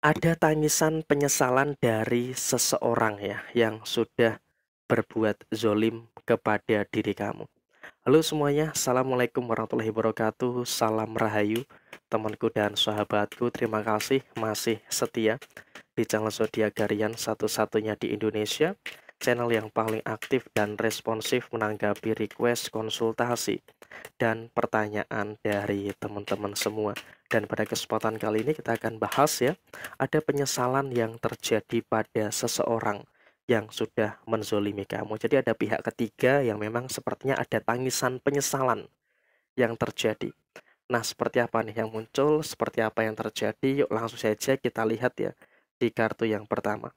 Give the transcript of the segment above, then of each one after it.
Ada tangisan penyesalan dari seseorang ya yang sudah berbuat zolim kepada diri kamu. Halo semuanya, Assalamualaikum warahmatullahi wabarakatuh. Salam Rahayu, temanku dan sahabatku. Terima kasih masih setia di channel Zodiak Harian satu-satunya di Indonesia, channel yang paling aktif dan responsif menanggapi request konsultasi dan pertanyaan dari teman-teman semua. Dan pada kesempatan kali ini kita akan bahas ya, ada penyesalan yang terjadi pada seseorang yang sudah menzolimi kamu. Jadi ada pihak ketiga yang memang sepertinya ada tangisan penyesalan yang terjadi. Nah, seperti apa nih yang muncul? Seperti apa yang terjadi? Yuk langsung saja kita lihat ya di kartu yang pertama.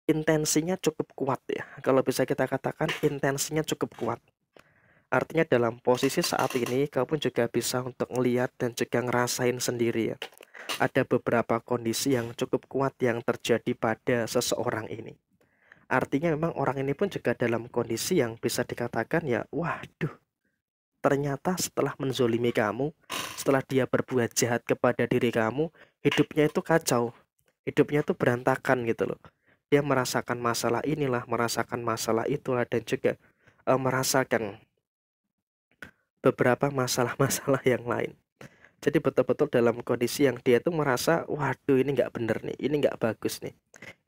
Intensinya cukup kuat ya. Kalau bisa kita katakan intensinya cukup kuat. Artinya dalam posisi saat ini kamu juga bisa untuk melihat dan juga ngerasain sendiri ya. Ada beberapa kondisi yang cukup kuat yang terjadi pada seseorang ini. Artinya memang orang ini pun juga dalam kondisi yang bisa dikatakan ya, waduh, ternyata setelah menzolimi kamu, setelah dia berbuat jahat kepada diri kamu, hidupnya itu kacau, hidupnya itu berantakan gitu loh. Dia merasakan masalah inilah, merasakan masalah itulah, dan juga merasakan beberapa masalah-masalah yang lain. Jadi betul-betul dalam kondisi yang dia tuh merasa, waduh ini nggak bener nih, ini nggak bagus nih.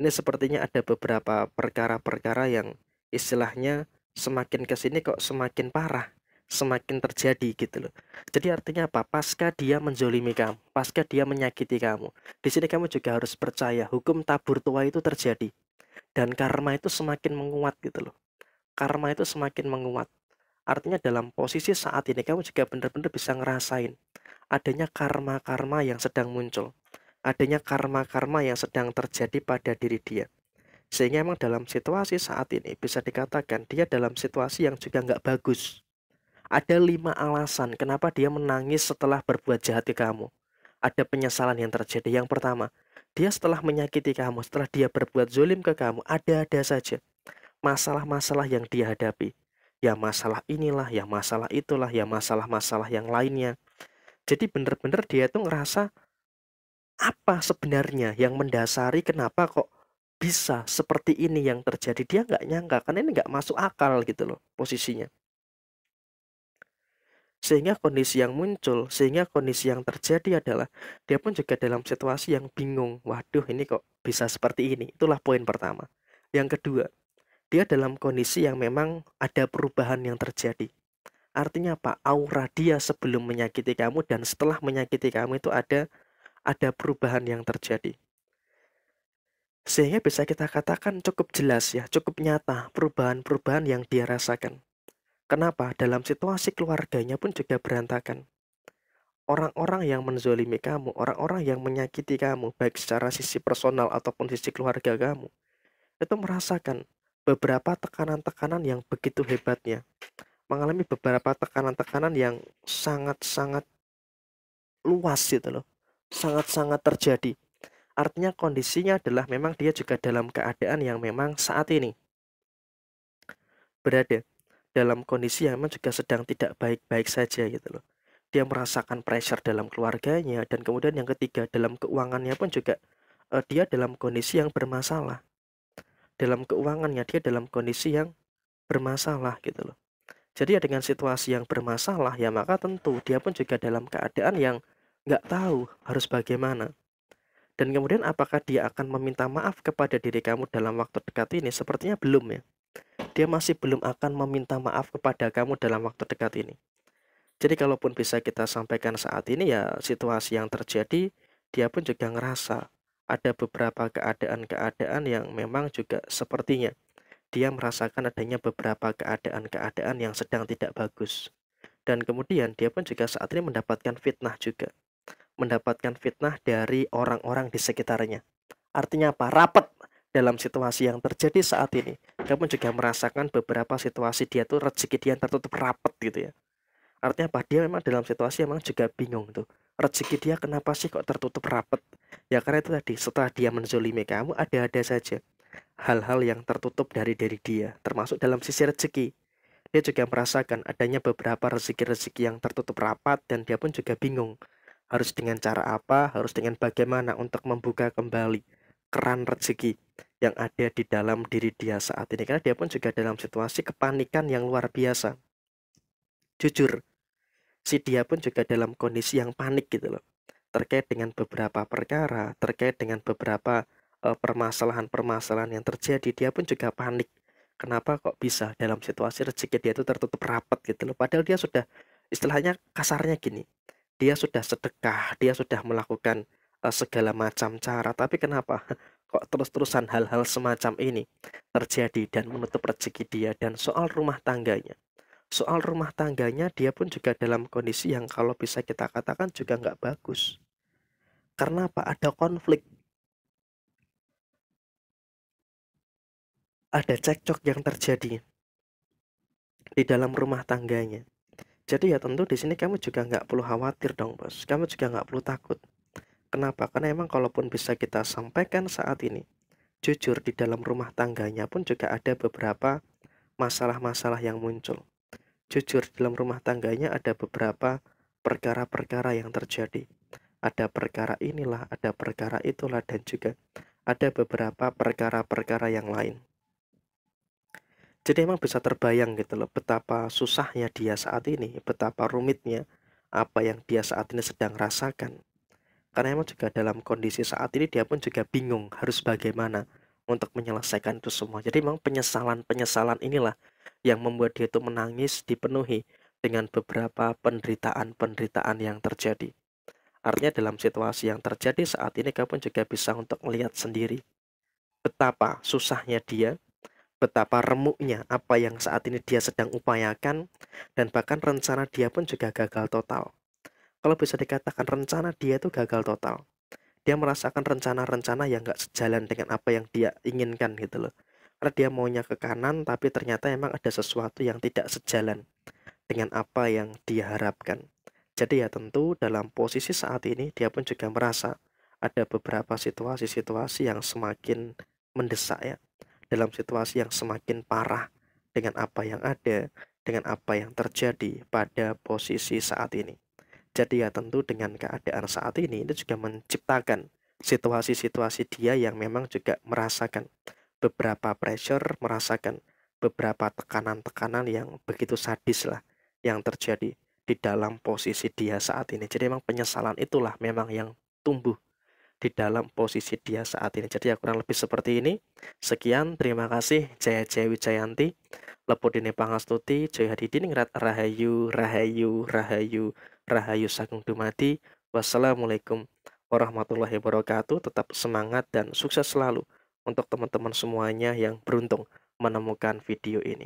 Ini sepertinya ada beberapa perkara-perkara yang istilahnya semakin kesini kok semakin parah, semakin terjadi gitu loh. Jadi artinya apa? Pasca dia menzolimi kamu, pasca dia menyakiti kamu. Di sini kamu juga harus percaya hukum tabur tua itu terjadi. Dan karma itu semakin menguat gitu loh. Karma itu semakin menguat. Artinya dalam posisi saat ini kamu juga benar-benar bisa ngerasain adanya karma-karma yang sedang muncul, adanya karma-karma yang sedang terjadi pada diri dia. Sehingga emang dalam situasi saat ini bisa dikatakan dia dalam situasi yang juga nggak bagus. Ada 5 alasan kenapa dia menangis setelah berbuat jahat ke kamu. Ada penyesalan yang terjadi. Yang pertama, dia setelah menyakiti kamu, setelah dia berbuat zolim ke kamu, ada-ada saja masalah-masalah yang dia hadapi. Ya masalah inilah, ya masalah itulah, ya masalah-masalah yang lainnya. Jadi bener-bener dia tuh ngerasa apa sebenarnya yang mendasari kenapa kok bisa seperti ini yang terjadi. Dia nggak nyangka, karena ini nggak masuk akal gitu loh posisinya. Sehingga kondisi yang muncul, sehingga kondisi yang terjadi adalah dia pun juga dalam situasi yang bingung. Waduh ini kok bisa seperti ini. Itulah poin pertama. Yang kedua, dia dalam kondisi yang memang ada perubahan yang terjadi. Artinya apa? Aura dia sebelum menyakiti kamu dan setelah menyakiti kamu itu ada perubahan yang terjadi. Sehingga bisa kita katakan cukup jelas ya, cukup nyata perubahan-perubahan yang dia rasakan. Kenapa? Dalam situasi keluarganya pun juga berantakan. Orang-orang yang menzolimi kamu, orang-orang yang menyakiti kamu, baik secara sisi personal ataupun sisi keluarga kamu, itu merasakan beberapa tekanan-tekanan yang begitu hebatnya. Mengalami beberapa tekanan-tekanan yang sangat-sangat luas gitu loh. Sangat-sangat terjadi. Artinya kondisinya adalah memang dia juga dalam keadaan yang memang saat ini berada dalam kondisi yang memang juga sedang tidak baik-baik saja gitu loh. Dia merasakan pressure dalam keluarganya dan kemudian yang ketiga dalam keuangannya pun juga dia dalam kondisi yang bermasalah. Dalam keuangannya dia dalam kondisi yang bermasalah gitu loh. Jadi ya dengan situasi yang bermasalah ya maka tentu dia pun juga dalam keadaan yang nggak tahu harus bagaimana. Dan kemudian apakah dia akan meminta maaf kepada diri kamu dalam waktu dekat ini? Sepertinya belum ya. Dia masih belum akan meminta maaf kepada kamu dalam waktu dekat ini. Jadi kalaupun bisa kita sampaikan saat ini ya situasi yang terjadi, dia pun juga ngerasa ada beberapa keadaan-keadaan yang memang juga sepertinya dia merasakan adanya beberapa keadaan-keadaan yang sedang tidak bagus. Dan kemudian dia pun juga saat ini mendapatkan fitnah juga. Mendapatkan fitnah dari orang-orang di sekitarnya. Artinya apa? Rapat dalam situasi yang terjadi saat ini. Kamu juga merasakan beberapa situasi dia tuh rezeki dia tertutup rapat gitu ya. Artinya apa? Dia memang dalam situasi memang juga bingung tuh. Rezeki dia kenapa sih kok tertutup rapat? Ya karena itu tadi, setelah dia menzolimi kamu, ada-ada saja hal-hal yang tertutup dari dia, termasuk dalam sisi rezeki. Dia juga merasakan adanya beberapa rezeki-rezeki yang tertutup rapat dan dia pun juga bingung. harus dengan cara apa, harus dengan bagaimana untuk membuka kembali keran rezeki yang ada di dalam diri dia saat ini. Karena dia pun juga dalam situasi kepanikan yang luar biasa. Jujur, si dia pun juga dalam kondisi yang panik gitu loh. Terkait dengan beberapa perkara, terkait dengan beberapa permasalahan-permasalahan yang terjadi, dia pun juga panik. Kenapa kok bisa dalam situasi rezeki dia itu tertutup rapat gitu loh. Padahal dia sudah, istilahnya kasarnya gini, dia sudah sedekah, dia sudah melakukan segala macam cara, tapi kenapa kok terus-terusan hal-hal semacam ini terjadi dan menutup rezeki dia. Dan soal rumah tangganya dia pun juga dalam kondisi yang kalau bisa kita katakan juga nggak bagus. Karena apa? Ada konflik, ada cekcok yang terjadi di dalam rumah tangganya. Jadi ya tentu di sini kamu juga nggak perlu khawatir dong bos, kamu juga nggak perlu takut. Kenapa? Karena emang kalaupun bisa kita sampaikan saat ini, jujur di dalam rumah tangganya pun juga ada beberapa masalah-masalah yang muncul. Jujur di dalam rumah tangganya ada beberapa perkara-perkara yang terjadi. Ada perkara inilah, ada perkara itulah, dan juga ada beberapa perkara-perkara yang lain. Jadi emang bisa terbayang gitu loh betapa susahnya dia saat ini, betapa rumitnya apa yang dia saat ini sedang rasakan. Karena emang juga dalam kondisi saat ini dia pun juga bingung harus bagaimana untuk menyelesaikan itu semua. Jadi memang penyesalan-penyesalan inilah yang membuat dia itu menangis dipenuhi dengan beberapa penderitaan-penderitaan yang terjadi. Artinya dalam situasi yang terjadi saat ini kamu pun juga bisa untuk melihat sendiri betapa susahnya dia, betapa remuknya apa yang saat ini dia sedang upayakan, dan bahkan rencana dia pun juga gagal total. Kalau bisa dikatakan rencana dia itu gagal total. Dia merasakan rencana-rencana yang gak sejalan dengan apa yang dia inginkan gitu loh. Karena dia maunya ke kanan, tapi ternyata emang ada sesuatu yang tidak sejalan dengan apa yang dia harapkan. Jadi ya tentu dalam posisi saat ini dia pun juga merasa ada beberapa situasi-situasi yang semakin mendesak ya. Dalam situasi yang semakin parah dengan apa yang ada, dengan apa yang terjadi pada posisi saat ini. Jadi ya tentu dengan keadaan saat ini itu juga menciptakan situasi-situasi dia yang memang juga merasakan beberapa pressure, merasakan beberapa tekanan-tekanan yang begitu sadis lah yang terjadi di dalam posisi dia saat ini. Jadi memang penyesalan itulah memang yang tumbuh di dalam posisi dia saat ini. Jadi ya kurang lebih seperti ini. Sekian, terima kasih. Jaya Jaya Wijayanti, Lepudine Pangastuti, Jaya Hadidiningrat, Rahayu, Rahayu, Rahayu, Rahayu Sagung Dumadi. Wassalamualaikum warahmatullahi wabarakatuh. Tetap semangat dan sukses selalu untuk teman-teman semuanya yang beruntung menemukan video ini.